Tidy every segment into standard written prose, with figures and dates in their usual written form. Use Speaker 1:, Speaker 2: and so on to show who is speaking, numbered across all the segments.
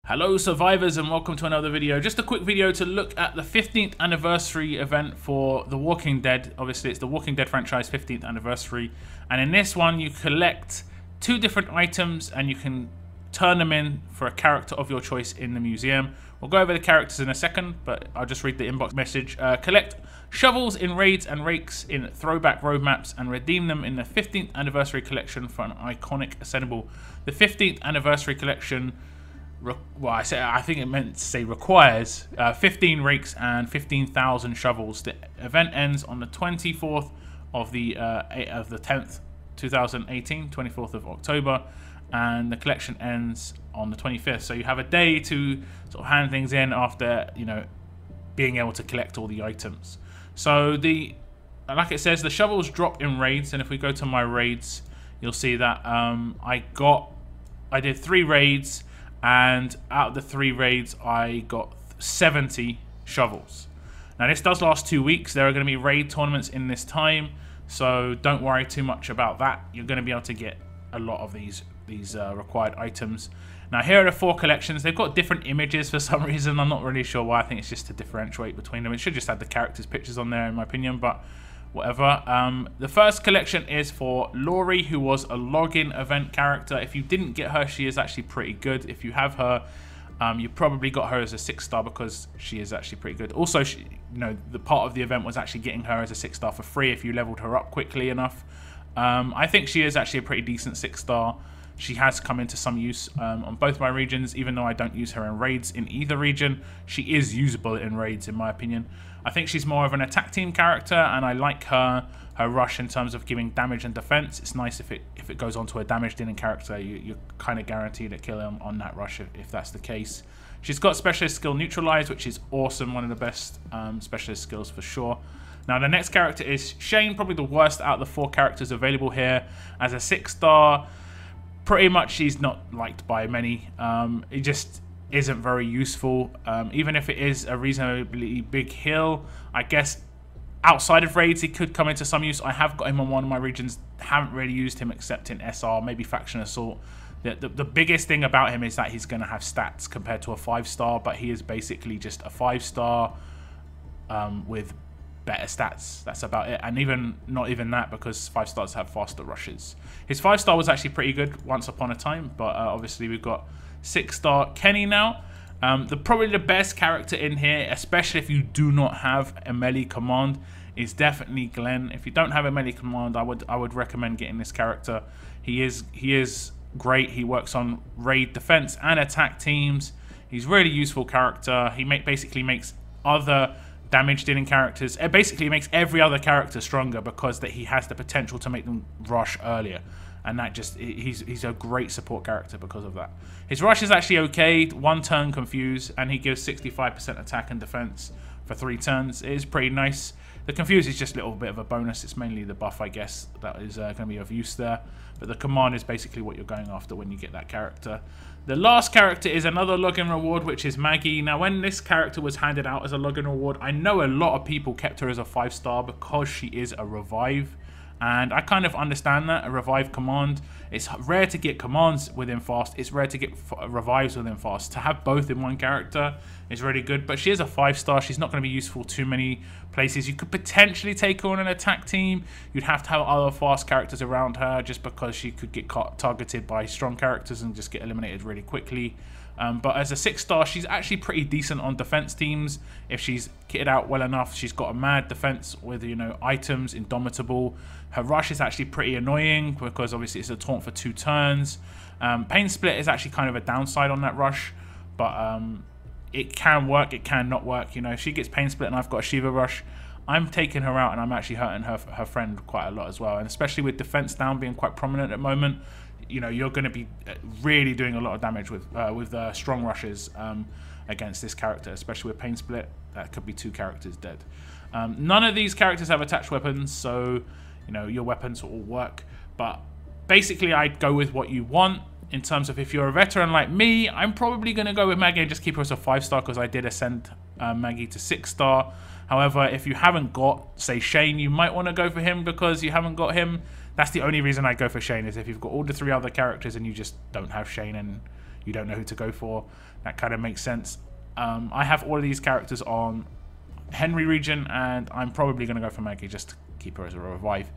Speaker 1: Hello survivors and welcome to another video. Just a quick video to look at the 15th anniversary event for The Walking Dead. Obviously it's the Walking Dead franchise 15th anniversary, and in this one you collect two different items and you can turn them in for a character of your choice in the museum. We'll go over the characters in a second, but I'll just read the inbox message. Collect shovels in raids and rakes in throwback road maps and redeem them in the 15th anniversary collection for an iconic Ascendable. The 15th anniversary collection, well, I think it meant to say requires 15 rakes and 15,000 shovels. The event ends on the 24th of the 10th, 2018, 24th of October, and the collection ends on the 25th. So you have a day to sort of hand things in after, you know, being able to collect all the items. So like it says, the shovels drop in raids, and if we go to my raids, you'll see that I did 3 raids. And out of the 3 raids, I got 70 shovels. Now, this does last 2 weeks. There are going to be raid tournaments in this time, so don't worry too much about that. You're going to be able to get a lot of these required items. Now, here are the 4 collections. They've got different images for some reason. I'm not really sure why. I think it's just to differentiate between them. It should just have the characters' pictures on there, in my opinion, but whatever. The first collection is for Laurie, who was a login event character. If you didn't get her, she is actually pretty good. If you have her, you probably got her as a 6-star because she is actually pretty good. Also, the part of the event was actually getting her as a 6-star for free if you leveled her up quickly enough. I think she is actually a pretty decent 6-star. She has come into some use on both my regions, even though I don't use her in raids in either region. She is usable in raids, in my opinion. I think she's more of an attack team character, and I like her rush in terms of giving damage and defense. It's nice if it goes onto a damage dealing character, you're kind of guaranteed a kill on that rush if that's the case. She's got specialist skill neutralize, which is awesome, one of the best specialist skills for sure. Now the next character is Shane, probably the worst out of the 4 characters available here. As a 6-star, pretty much he's not liked by many. He just isn't very useful. Even if it is a reasonably big heal, I guess outside of raids he could come into some use. I have got him on one of my regions, haven't really used him except in SR, maybe Faction Assault. The biggest thing about him is that he's going to have stats compared to a 5-star, but he is basically just a 5-star with better stats. That's about it, and not even that, because 5-stars have faster rushes. His 5-star was actually pretty good once upon a time, but obviously we've got 6-star Kenny now. Probably the best character in here, especially if you do not have a melee command, is definitely Glen. If you don't have a melee command, I would recommend getting this character. He is great. He works on raid defense and attack teams. He's a really useful character. He basically makes other damage dealing characters, it basically makes every other character stronger because he has the potential to make them rush earlier, and that just he's a great support character because of that. His rush is actually okay, 1 turn confuse, and he gives 65% attack and defense for 3 turns. It is pretty nice. The confuse is just a little bit of a bonus. It's mainly the buff, I guess, that is going to be of use there, but the command is basically what you're going after when you get that character. The last character is another login reward, which is Maggie. Now, when this character was handed out as a login reward, I know a lot of people kept her as a 5-star because she is a revive. And I kind of understand that, a revive command. It's rare to get commands within fast. It's rare to get revives within fast. To have both in one character is really good. But she is a 5-star. She's not going to be useful too many places. You could potentially take her on an attack team. You'd have to have other fast characters around her just because she could get targeted by strong characters and just get eliminated really quickly. But as a 6-star, she's actually pretty decent on defense teams. If she's kitted out well enough, she's got a mad defense with, items, indomitable. Her rush is actually pretty annoying because obviously it's a taunt for 2 turns. Pain split is actually kind of a downside on that rush, but it can work, it can not work. If she gets pain split and I've got a Shiva rush, I'm taking her out and I'm actually hurting her friend quite a lot as well. And especially with defense down being quite prominent at the moment, you're going to be really doing a lot of damage with strong rushes against this character, especially with pain split. That could be 2 characters dead. None of these characters have attached weapons, so your weapons will all work. But basically, I'd go with what you want. In terms of if you're a veteran like me, I'm probably going to go with Maggie and just keep her as a 5-star because I did ascend Maggie to 6-star. However, if you haven't got, say, Shane, you might want to go for him because you haven't got him. That's the only reason I go for Shane, is if you've got all the 3 other characters and you just don't have Shane and you don't know who to go for, that kind of makes sense. I have all of these characters on Henry region, and I'm probably going to go for Maggie just to keep her as a revive.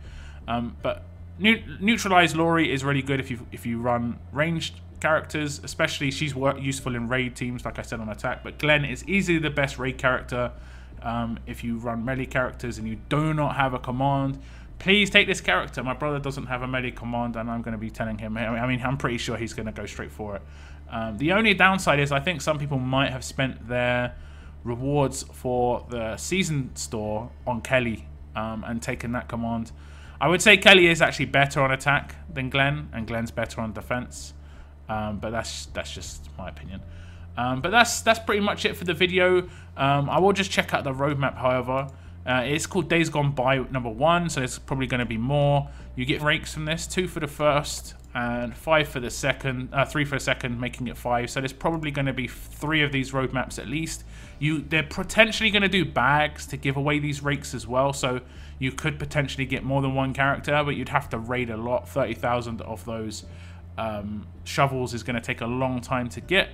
Speaker 1: But neutralize Laurie is really good if you run ranged characters, especially she's useful in raid teams, like I said, on attack. But Glen is easily the best raid character if you run melee characters and you do not have a command. Please take this character. My brother doesn't have a melee command, and I'm going to be telling him. I mean, I'm pretty sure he's going to go straight for it. The only downside is I think some people might have spent their rewards for the season store on Kelly and taken that command. I would say Kelly is actually better on attack than Glen, and Glen's better on defense. But that's just my opinion. But that's pretty much it for the video. I will just check out the roadmap, however. It's called Days Gone By #1, so there's probably going to be more. You get rakes from this, 2 for the first and 5 for the second, 3 for the second, making it 5. So there's probably going to be 3 of these roadmaps at least. They're potentially going to do bags to give away these rakes as well, so you could potentially get more than one character, but you'd have to raid a lot. 30,000 of those shovels is going to take a long time to get.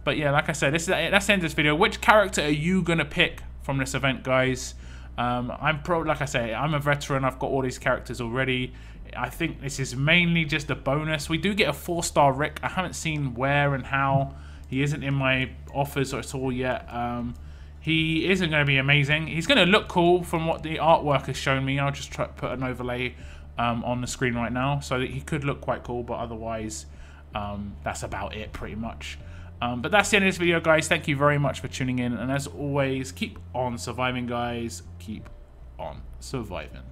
Speaker 1: But yeah, like I said, that's the end of this video. Which character are you going to pick from this event, guys? Like I say, I'm a veteran. I've got all these characters already. I think this is mainly just a bonus. We do get a 4-star Rick. I haven't seen where and how. He isn't in my offers at all yet. He isn't going to be amazing. He's going to look cool from what the artwork has shown me. I'll just try to put an overlay on the screen right now, so that he could look quite cool, but otherwise that's about it pretty much. But that's the end of this video, guys. Thank you very much for tuning in, and as always, keep on surviving, guys. Keep on surviving.